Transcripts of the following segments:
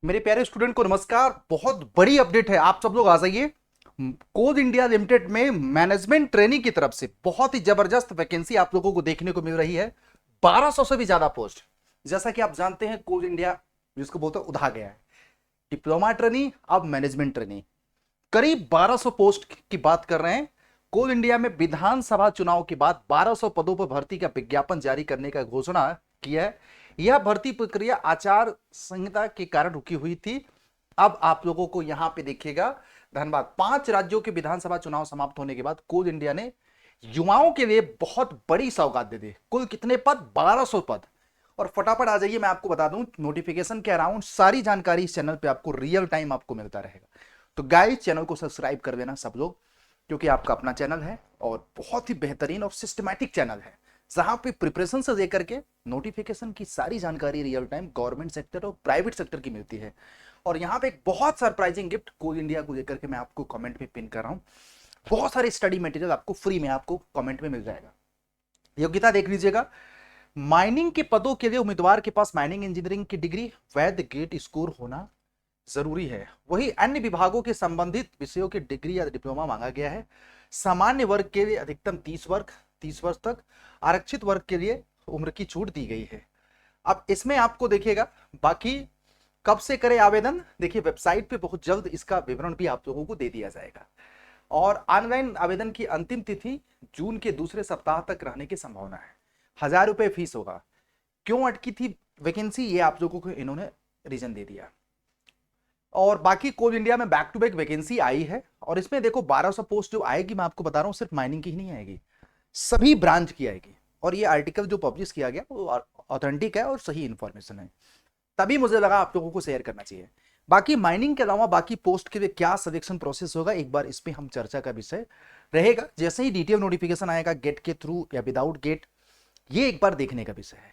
मेरे प्यारे स्टूडेंट को नमस्कार। बहुत बड़ी अपडेट है, आप सब लोग आ जाइए। कोल इंडिया लिमिटेड में मैनेजमेंट ट्रेनिंग की तरफ से बहुत ही जबरदस्त वैकेंसी आप लोगों को देखने को मिल रही है। 1200 से भी ज्यादा पोस्ट। जैसा कि आप जानते हैं, कोल इंडिया जिसको बोलते हैं उधा गया है। डिप्लोमा ट्रेनिंग, अब मैनेजमेंट ट्रेनिंग, करीब 1200 पोस्ट की बात कर रहे हैं। कोल इंडिया में विधानसभा चुनाव के बाद 1200 पदों पर भर्ती का विज्ञापन जारी करने का घोषणा किया है। यह भर्ती प्रक्रिया आचार संहिता के कारण रुकी हुई थी। अब आप लोगों को यहां पे देखिएगा, धन्यवाद। 5 राज्यों के विधानसभा चुनाव समाप्त होने के बाद कोल इंडिया ने युवाओं के लिए बहुत बड़ी सौगात दे दी। कुल कितने पद? 1200 पद। और फटाफट आ जाइए, मैं आपको बता दूं नोटिफिकेशन के अराउंड सारी जानकारी इस चैनल पे आपको रियल टाइम आपको मिलता रहेगा। तो गाइस, चैनल को सब्सक्राइब कर देना सब लोग, क्योंकि आपका अपना चैनल है और बहुत ही बेहतरीन और सिस्टमैटिक चैनल है, जहां पे प्रिपरेशन से लेकर के नोटिफिकेशन की सारी जानकारी रियल टाइम गवर्नमेंट सेक्टर और प्राइवेट सेक्टर की मिलती है। और यहाँ पे एक बहुत सरप्राइजिंग गिफ्ट कोल इंडिया को लेकर के मैं आपको कमेंट में पिन कर रहा हूँ। बहुत सारे स्टडी मटेरियल आपको फ्री में आपको कमेंट में मिल जाएगा। योग्यता देख लीजिएगा। माइनिंग के पदों के लिए उम्मीदवार के पास माइनिंग इंजीनियरिंग की डिग्री, वैध गेट स्कोर होना जरूरी है। वही अन्य विभागों के संबंधित विषयों की डिग्री या डिप्लोमा मांगा गया है। सामान्य वर्ग के लिए अधिकतम 30 वर्ष तक, आरक्षित वर्ग के लिए उम्र की छूट दी गई है। अब इसमें आपको देखिएगा, बाकी कब से करें आवेदन, देखिए वेबसाइट पे बहुत जल्द इसका विवरण भी आप लोगों को दे दिया जाएगा। और ऑनलाइन आवेदन की अंतिम तिथि जून के दूसरे सप्ताह तक रहने की संभावना है। 1000 रुपये फीस होगा। क्यों अटकी थी वैकेंसी, ये आप लोगों को इन्होंने रीजन दे दिया। और बाकी कोल इंडिया में बैक टू बैक वैकेंसी आई है। और इसमें देखो 1200 पोस्ट जो आएगी, मैं आपको बता रहा हूँ, सिर्फ माइनिंग की ही नहीं आएगी, सभी ब्रांच की आएगी। और ये आर्टिकल जो पब्लिश किया गया वो ऑथेंटिक है और सही इंफॉर्मेशन है, तभी मुझे लगा आप लोगों को शेयर करना चाहिए। बाकी माइनिंग के अलावा बाकी पोस्ट के लिए क्या सिलेक्शन प्रोसेस होगा, एक बार इस पे हम चर्चा का विषय रहेगा। जैसे ही डिटेल नोटिफिकेशन आएगा, गेट के थ्रू या विदाउट गेट, ये एक बार देखने का विषय है।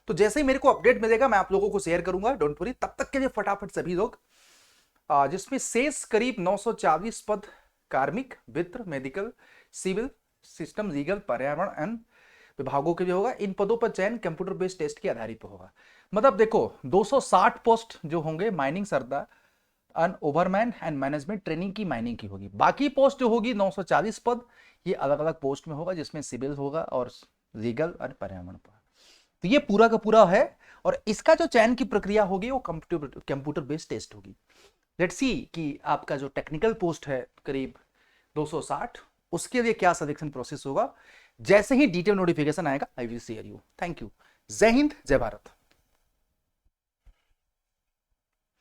तो जैसे ही मेरे को अपडेट मिलेगा मैं आप लोगों को शेयर करूंगा, डोंट वरी। तब तक के लिए फटाफट सभी लोग, जिसमें शेष करीब 940 पद कार्मिक, वित्त, मेडिकल, सिविल, सिस्टम, लीगल, पर्यावरण एंड विभागों के लिए होगा। इन पदों पर चयन कंप्यूटर बेस्ड टेस्ट के आधारित पर होगा। मतलब देखो 260 पोस्ट जो होंगे mining Sardar and ओवरमैन and management training की माइनिंग की होगी। बाकी पोस्ट जो होगी 940 पद, ये अलग अलग पोस्ट में होगा, जिसमें सिविल होगा और लीगल और पर्यावरण पर। तो ये पूरा का पूरा है। और इसका जो चयन की प्रक्रिया होगी वो कंप्यूटर बेस्ड टेस्ट होगी। लेट्स सी कि आपका जो टेक्निकल पोस्ट है करीब 260, उसके लिए क्या सिलेक्शन प्रोसेस होगा। जैसे ही डिटेल नोटिफिकेशन आएगा I will share you. Thank you. जय हिंद, जय भारत।